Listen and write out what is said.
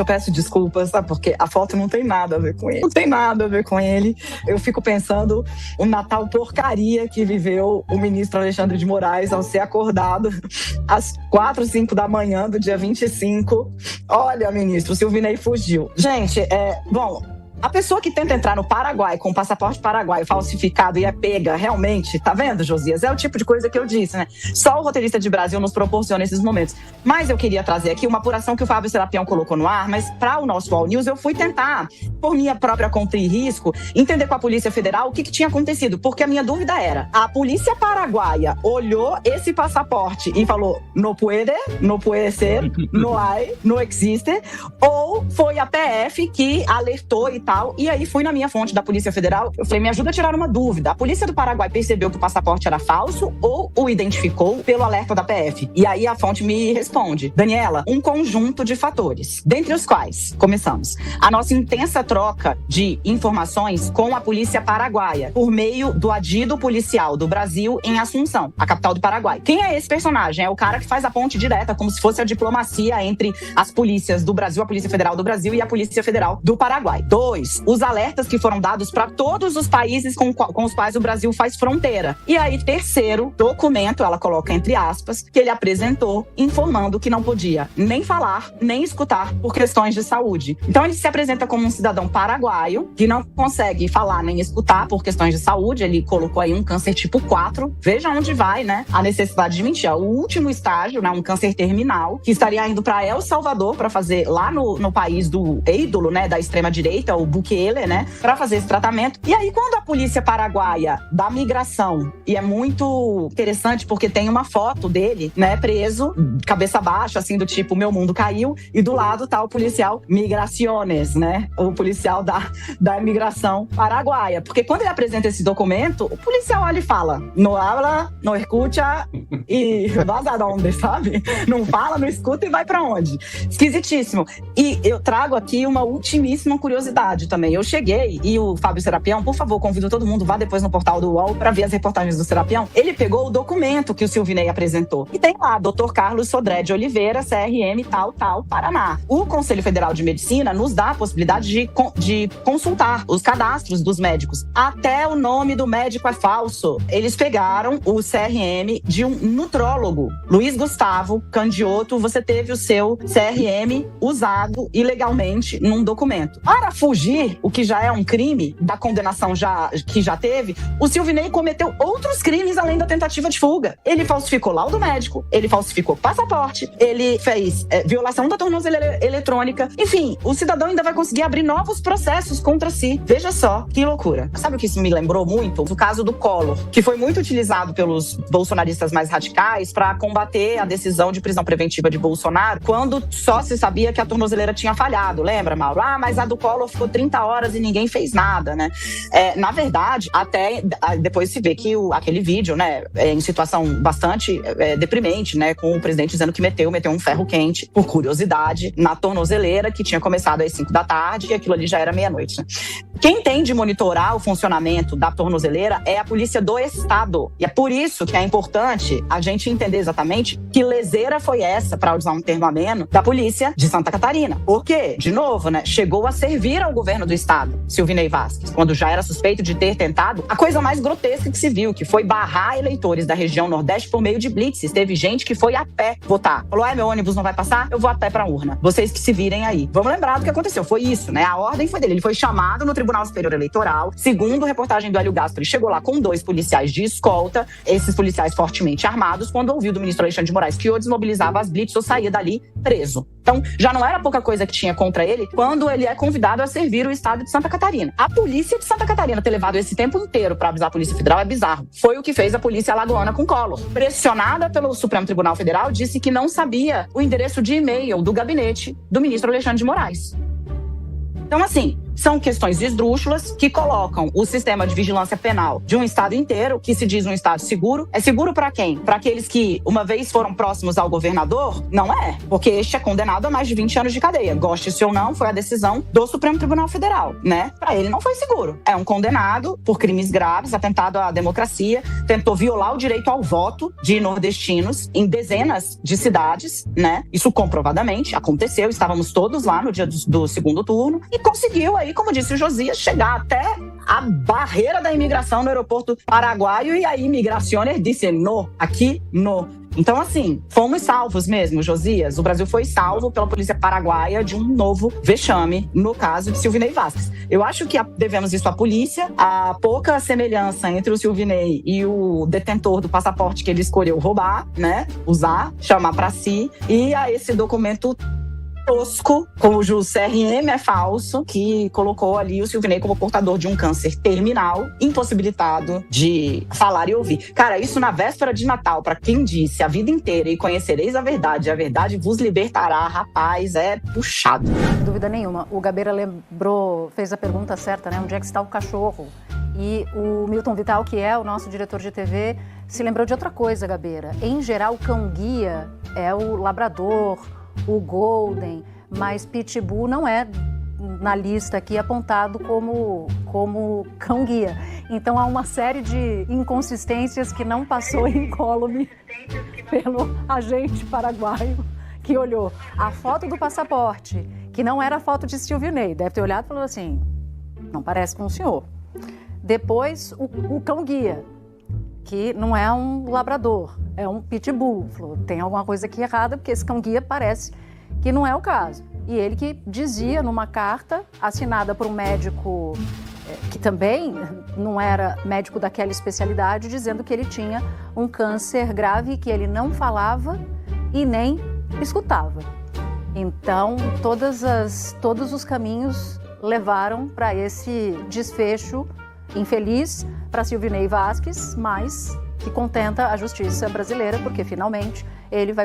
Eu peço desculpas, sabe? Porque a foto não tem nada a ver com ele. Não tem nada a ver com ele. Eu fico pensando o Natal porcaria que viveu o ministro Alexandre de Moraes ao ser acordado às 4, 5 da manhã do dia 25. Olha, ministro, o Silvinei fugiu. Gente, a pessoa que tenta entrar no Paraguai com o passaporte paraguaio falsificado e é pega, realmente, tá vendo, Josias? É o tipo de coisa que eu disse, né? Só o roteirista de Brasil nos proporciona esses momentos. Mas eu queria trazer aqui uma apuração que o Fábio Serapião colocou no ar, mas para o nosso All News eu fui tentar, por minha própria conta e risco, entender com a Polícia Federal o que tinha acontecido. Porque a minha dúvida era, a Polícia Paraguaia olhou esse passaporte e falou, no puede ser, no hay, no existe, ou foi a PF que alertou e tal, e aí fui na minha fonte da Polícia Federal, eu falei, me ajuda a tirar uma dúvida. A Polícia do Paraguai percebeu que o passaporte era falso ou o identificou pelo alerta da PF? E aí a fonte me responde, Daniela, um conjunto de fatores, dentre os quais, começamos, a nossa intensa troca de informações com a Polícia Paraguaia, por meio do adido policial do Brasil em Assunção, a capital do Paraguai. Quem é esse personagem? É o cara que faz a ponte direta, como se fosse a diplomacia entre as polícias do Brasil, a Polícia Federal do Brasil e a Polícia Federal do Paraguai. 2, os alertas que foram dados para todos os países com os quais o Brasil faz fronteira. E aí, terceiro documento, ela coloca entre aspas, que ele apresentou informando que não podia nem falar, nem escutar por questões de saúde. Então, ele se apresenta como um cidadão paraguaio, que não consegue falar nem escutar por questões de saúde. Ele colocou aí um câncer tipo 4. Veja onde vai, né? A necessidade de mentir. O último estágio, né? Um câncer terminal, que estaria indo para El Salvador para fazer lá no país do ídolo, né? Da extrema-direita, o Bukele, né, para fazer esse tratamento. E aí, quando a polícia paraguaia da migração, e é muito interessante porque tem uma foto dele, né, preso, cabeça baixa, assim, do tipo, meu mundo caiu, e do lado tá o policial Migraciones, né, o policial da imigração paraguaia. Porque quando ele apresenta esse documento, o policial olha e fala, no habla, no escuta e vas a donde, sabe? Não fala, não escuta e vai pra onde? Esquisitíssimo. E eu trago aqui uma ultimíssima curiosidade também. Eu cheguei e o Fábio Serapião, por favor, convido todo mundo, vá depois no portal do UOL para ver as reportagens do Serapião. Ele pegou o documento que o Silvinei apresentou. E tem lá, Dr. Carlos Sodré de Oliveira, CRM, tal, Paraná. O Conselho Federal de Medicina nos dá a possibilidade de consultar os cadastros dos médicos. Até o nome do médico é falso. Eles pegaram o CRM de um nutrólogo. Luiz Gustavo Candioto, você teve o seu CRM usado ilegalmente num documento. Para fugir, o que já é um crime, da condenação que já teve, o Silvinei cometeu outros crimes além da tentativa de fuga. Ele falsificou laudo médico, ele falsificou passaporte, ele fez violação da tornozeleira eletrônica. Enfim, o cidadão ainda vai conseguir abrir novos processos contra si. Veja só, que loucura. Sabe o que isso me lembrou muito? O caso do Collor, que foi muito utilizado pelos bolsonaristas mais radicais para combater a decisão de prisão preventiva de Bolsonaro, quando só se sabia que a tornozeleira tinha falhado. Lembra, Mauro? Mas a do Collor ficou 30 horas e ninguém fez nada, né? Na verdade, até depois se vê que aquele vídeo, né, em situação bastante deprimente, né, com o presidente dizendo que meteu um ferro quente, por curiosidade, na tornozeleira, que tinha começado às 5 da tarde, e aquilo ali já era meia-noite, né? Quem tem de monitorar o funcionamento da tornozeleira é a Polícia do Estado. E é por isso que é importante a gente entender exatamente que leseira foi essa, para usar um termo ameno, da Polícia de Santa Catarina. Porque, de novo, né, chegou a servir ao governo do Estado, Silvinei Vasquez, quando já era suspeito de ter tentado a coisa mais grotesca que se viu, que foi barrar eleitores da região Nordeste por meio de blitzes. Teve gente que foi a pé votar. Falou, meu ônibus não vai passar? Eu vou a pé pra urna. Vocês que se virem aí. Vamos lembrar do que aconteceu. Foi isso, né? A ordem foi dele. Ele foi chamado no Tribunal Superior Eleitoral. Segundo a reportagem do Hélio Gaspari, chegou lá com 2 policiais de escolta, esses policiais fortemente armados, quando ouviu do ministro Alexandre de Moraes que ou desmobilizava as blitzes ou saía dali preso. Então, já não era pouca coisa que tinha contra ele quando ele é convidado a servir o estado de Santa Catarina. A polícia de Santa Catarina ter levado esse tempo inteiro para avisar a Polícia Federal é bizarro. Foi o que fez a polícia alagoana com Collor. Pressionada pelo Supremo Tribunal Federal, disse que não sabia o endereço de e-mail do gabinete do ministro Alexandre de Moraes. Então, assim, São questões esdrúxulas que colocam o sistema de vigilância penal de um estado inteiro, que se diz um estado seguro. É seguro para quem? Para aqueles que uma vez foram próximos ao governador? Não é, porque este é condenado a mais de 20 anos de cadeia. Goste-se ou não, foi a decisão do Supremo Tribunal Federal, né? Para ele não foi seguro. É um condenado por crimes graves, atentado à democracia, tentou violar o direito ao voto de nordestinos em dezenas de cidades, né? Isso comprovadamente aconteceu, estávamos todos lá no dia do segundo turno e conseguiu aí, como disse o Josias, chegar até a barreira da imigração no aeroporto paraguaio e a imigraciones disse no, aqui no. Então, assim, fomos salvos mesmo, Josias. O Brasil foi salvo pela polícia paraguaia de um novo vexame, no caso de Silvinei Vasquez. Eu acho que devemos isso à polícia, a pouca semelhança entre o Silvinei e o detentor do passaporte que ele escolheu roubar, né? Usar, chamar pra si, e a esse documento tosco, cujo CRM é falso, que colocou ali o Silvinei como portador de um câncer terminal, impossibilitado de falar e ouvir. Cara, isso na véspera de Natal, pra quem disse a vida inteira e conhecereis a verdade vos libertará, rapaz, é puxado. Sem dúvida nenhuma. O Gabeira fez a pergunta certa, né? Onde é que está o cachorro? E o Milton Vital, que é o nosso diretor de TV, se lembrou de outra coisa, Gabeira. Em geral, o cão-guia é o labrador, o golden, mas pitbull não é na lista aqui apontado como cão-guia. Então há uma série de inconsistências que não passou incólume pelo agente paraguaio que olhou a foto do passaporte, que não era a foto de Silvinei, deve ter olhado e falou assim, não parece com o senhor. Depois o cão-guia, que não é um labrador, é um pitbull. Falou, tem alguma coisa aqui errada, porque esse cão-guia parece que não é o caso. E ele que dizia numa carta assinada por um médico que também não era médico daquela especialidade, dizendo que ele tinha um câncer grave, que ele não falava e nem escutava. Então, todos os caminhos levaram para esse desfecho infeliz para Silvinei Vasquez, mas que contenta a justiça brasileira, porque finalmente ele vai poder